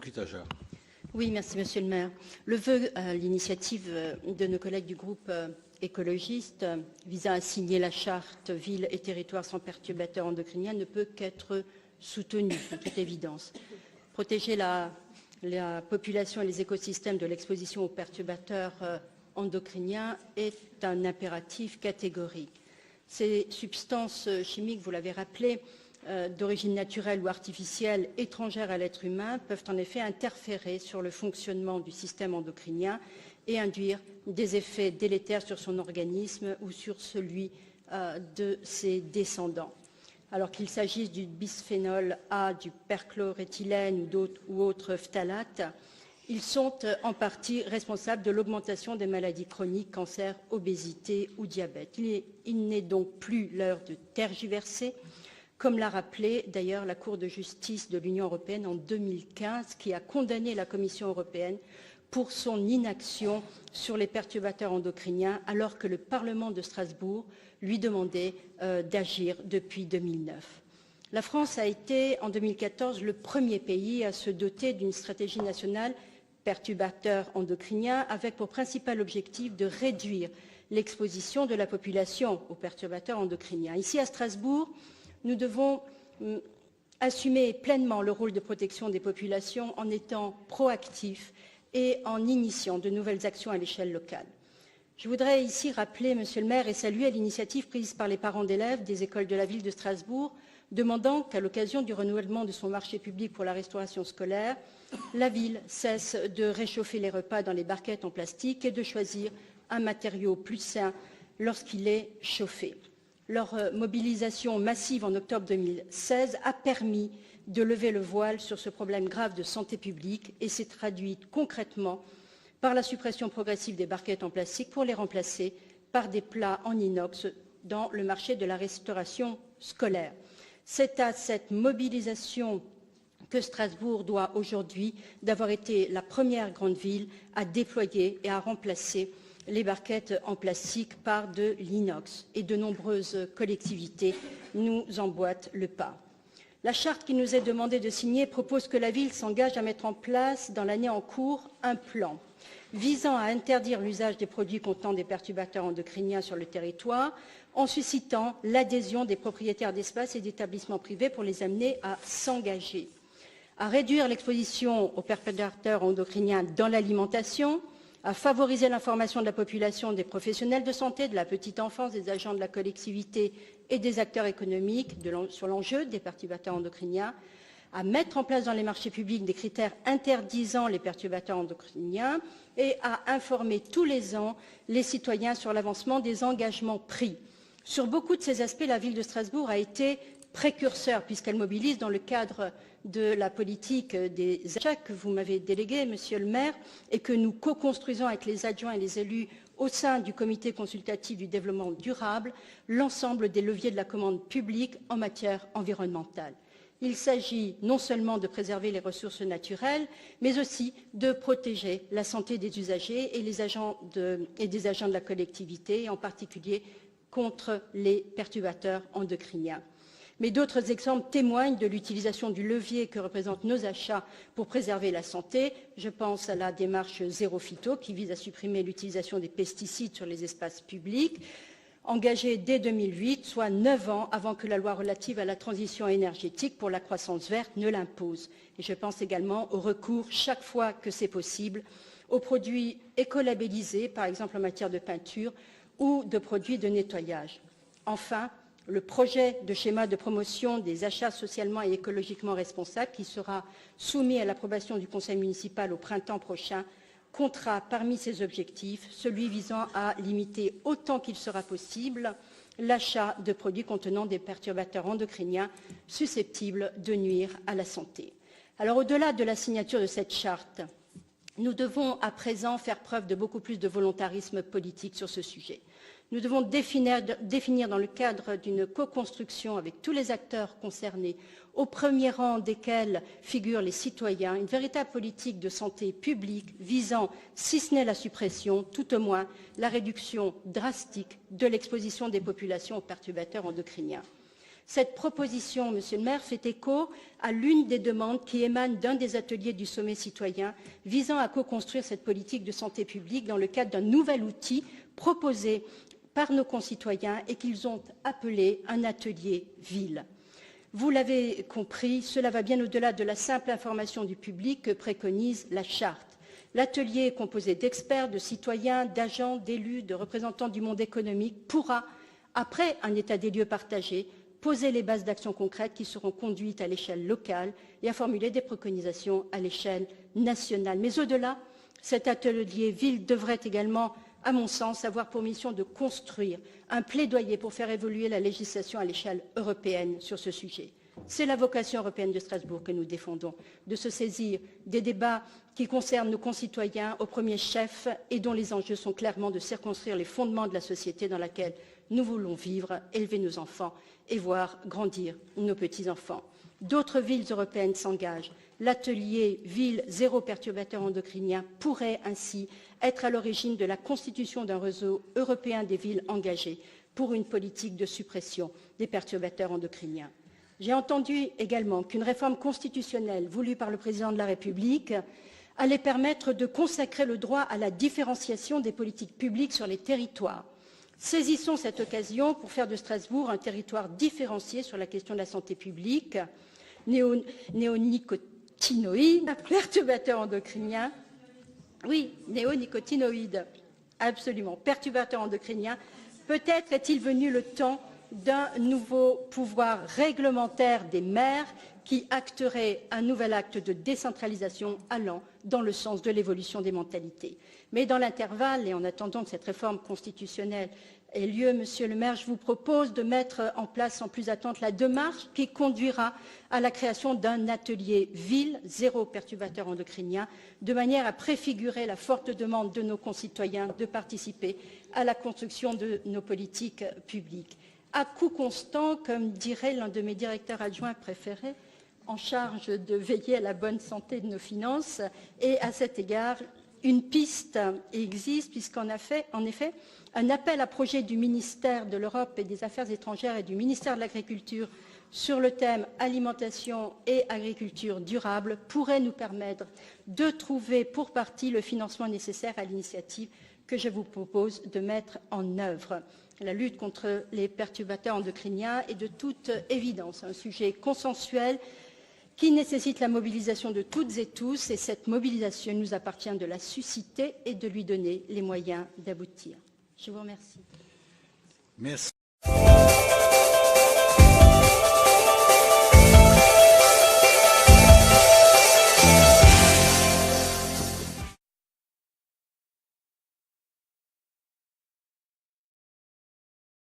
Cutajar. Oui, merci Monsieur le maire. Le vœu à l'initiative de nos collègues du groupe écologiste visant à signer la charte Villes et territoires sans perturbateurs endocriniens ne peut qu'être soutenu, de toute évidence. Protéger la population et les écosystèmes de l'exposition aux perturbateurs endocriniens est un impératif catégorique. Ces substances chimiques, vous l'avez rappelé, d'origine naturelle ou artificielle étrangères à l'être humain peuvent en effet interférer sur le fonctionnement du système endocrinien et induire des effets délétères sur son organisme ou sur celui de ses descendants. Alors qu'il s'agisse du bisphénol A, du perchloréthylène ou autres phtalates, ils sont en partie responsables de l'augmentation des maladies chroniques, cancer, obésité ou diabète. Il n'est donc plus l'heure de tergiverser, comme l'a rappelé d'ailleurs la Cour de justice de l'Union européenne en 2015, qui a condamné la Commission européenne pour son inaction sur les perturbateurs endocriniens, alors que le Parlement de Strasbourg lui demandait d'agir depuis 2009. La France a été, en 2014, le premier pays à se doter d'une stratégie nationale perturbateurs endocriniens, avec pour principal objectif de réduire l'exposition de la population aux perturbateurs endocriniens. Ici, à Strasbourg, nous devons assumer pleinement le rôle de protection des populations en étant proactifs et en initiant de nouvelles actions à l'échelle locale. Je voudrais ici rappeler, Monsieur le maire, et saluer l'initiative prise par les parents d'élèves des écoles de la ville de Strasbourg, demandant qu'à l'occasion du renouvellement de son marché public pour la restauration scolaire, la ville cesse de réchauffer les repas dans les barquettes en plastique et de choisir un matériau plus sain lorsqu'il est chauffé. Leur mobilisation massive en octobre 2016 a permis de lever le voile sur ce problème grave de santé publique et s'est traduite concrètement par la suppression progressive des barquettes en plastique pour les remplacer par des plats en inox dans le marché de la restauration scolaire. C'est à cette mobilisation que Strasbourg doit aujourd'hui d'avoir été la première grande ville à déployer et à remplacer les barquettes en plastique par de l'inox, et de nombreuses collectivités nous emboîtent le pas. La charte qui nous est demandée de signer propose que la ville s'engage à mettre en place dans l'année en cours un plan visant à interdire l'usage des produits contenant des perturbateurs endocriniens sur le territoire, en suscitant l'adhésion des propriétaires d'espaces et d'établissements privés pour les amener à s'engager, à réduire l'exposition aux perturbateurs endocriniens dans l'alimentation, à favoriser l'information de la population, des professionnels de santé, de la petite enfance, des agents de la collectivité et des acteurs économiques sur l'enjeu des perturbateurs endocriniens, à mettre en place dans les marchés publics des critères interdisant les perturbateurs endocriniens et à informer tous les ans les citoyens sur l'avancement des engagements pris. Sur beaucoup de ces aspects, la ville de Strasbourg a été précurseur puisqu'elle mobilise dans le cadre de la politique des achats que vous m'avez délégué, Monsieur le maire, et que nous co-construisons avec les adjoints et les élus au sein du comité consultatif du développement durable, l'ensemble des leviers de la commande publique en matière environnementale. Il s'agit non seulement de préserver les ressources naturelles, mais aussi de protéger la santé des usagers et des agents de la collectivité, en particulier contre les perturbateurs endocriniens. Mais d'autres exemples témoignent de l'utilisation du levier que représentent nos achats pour préserver la santé. Je pense à la démarche Zéro Phyto qui vise à supprimer l'utilisation des pesticides sur les espaces publics, engagée dès 2008, soit 9 ans avant que la loi relative à la transition énergétique pour la croissance verte ne l'impose. Et je pense également au recours, chaque fois que c'est possible, aux produits écolabellisés, par exemple en matière de peinture ou de produits de nettoyage. Enfin, le projet de schéma de promotion des achats socialement et écologiquement responsables, qui sera soumis à l'approbation du Conseil municipal au printemps prochain, comptera parmi ses objectifs celui visant à limiter autant qu'il sera possible l'achat de produits contenant des perturbateurs endocriniens susceptibles de nuire à la santé. Alors, au-delà de la signature de cette charte, nous devons à présent faire preuve de beaucoup plus de volontarisme politique sur ce sujet. Nous devons définir dans le cadre d'une co-construction avec tous les acteurs concernés, au premier rang desquels figurent les citoyens, une véritable politique de santé publique visant, si ce n'est la suppression, tout au moins la réduction drastique de l'exposition des populations aux perturbateurs endocriniens. Cette proposition, Monsieur le maire, fait écho à l'une des demandes qui émanent d'un des ateliers du sommet citoyen visant à co-construire cette politique de santé publique dans le cadre d'un nouvel outil proposé par nos concitoyens et qu'ils ont appelé un atelier ville. Vous l'avez compris, cela va bien au-delà de la simple information du public que préconise la charte. L'atelier est composé d'experts, de citoyens, d'agents, d'élus, de représentants du monde économique, pourra, après un état des lieux partagé, poser les bases d'actions concrètes qui seront conduites à l'échelle locale et à formuler des préconisations à l'échelle nationale. Mais au-delà, cet atelier ville devrait également, à mon sens, avoir pour mission de construire un plaidoyer pour faire évoluer la législation à l'échelle européenne sur ce sujet. C'est la vocation européenne de Strasbourg que nous défendons, de se saisir des débats qui concernent nos concitoyens au premier chef et dont les enjeux sont clairement de circonscrire les fondements de la société dans laquelle nous voulons vivre, élever nos enfants et voir grandir nos petits-enfants. D'autres villes européennes s'engagent. L'atelier Ville zéro perturbateur endocrinien pourrait ainsi être à l'origine de la constitution d'un réseau européen des villes engagées pour une politique de suppression des perturbateurs endocriniens. J'ai entendu également qu'une réforme constitutionnelle voulue par le Président de la République allait permettre de consacrer le droit à la différenciation des politiques publiques sur les territoires. Saisissons cette occasion pour faire de Strasbourg un territoire différencié sur la question de la santé publique. Néonicotinoïdes, perturbateurs endocriniens, oui, néonicotinoïdes, absolument, perturbateurs endocriniens. Peut-être est-il venu le temps d'un nouveau pouvoir réglementaire des maires qui acterait un nouvel acte de décentralisation allant dans le sens de l'évolution des mentalités. Mais dans l'intervalle, et en attendant que cette réforme constitutionnelle ait lieu, Monsieur le maire, je vous propose de mettre en place sans plus attendre la démarche qui conduira à la création d'un atelier ville zéro perturbateur endocrinien, de manière à préfigurer la forte demande de nos concitoyens de participer à la construction de nos politiques publiques. À coût constant, comme dirait l'un de mes directeurs adjoints préférés, en charge de veiller à la bonne santé de nos finances, et à cet égard, une piste existe, puisqu'en effet, un appel à projet du ministère de l'Europe et des Affaires étrangères et du ministère de l'Agriculture sur le thème alimentation et agriculture durable pourrait nous permettre de trouver pour partie le financement nécessaire à l'initiative que je vous propose de mettre en œuvre. La lutte contre les perturbateurs endocriniens est de toute évidence un sujet consensuel qui nécessite la mobilisation de toutes et tous, et cette mobilisation, il nous appartient de la susciter et de lui donner les moyens d'aboutir. Je vous remercie. Merci.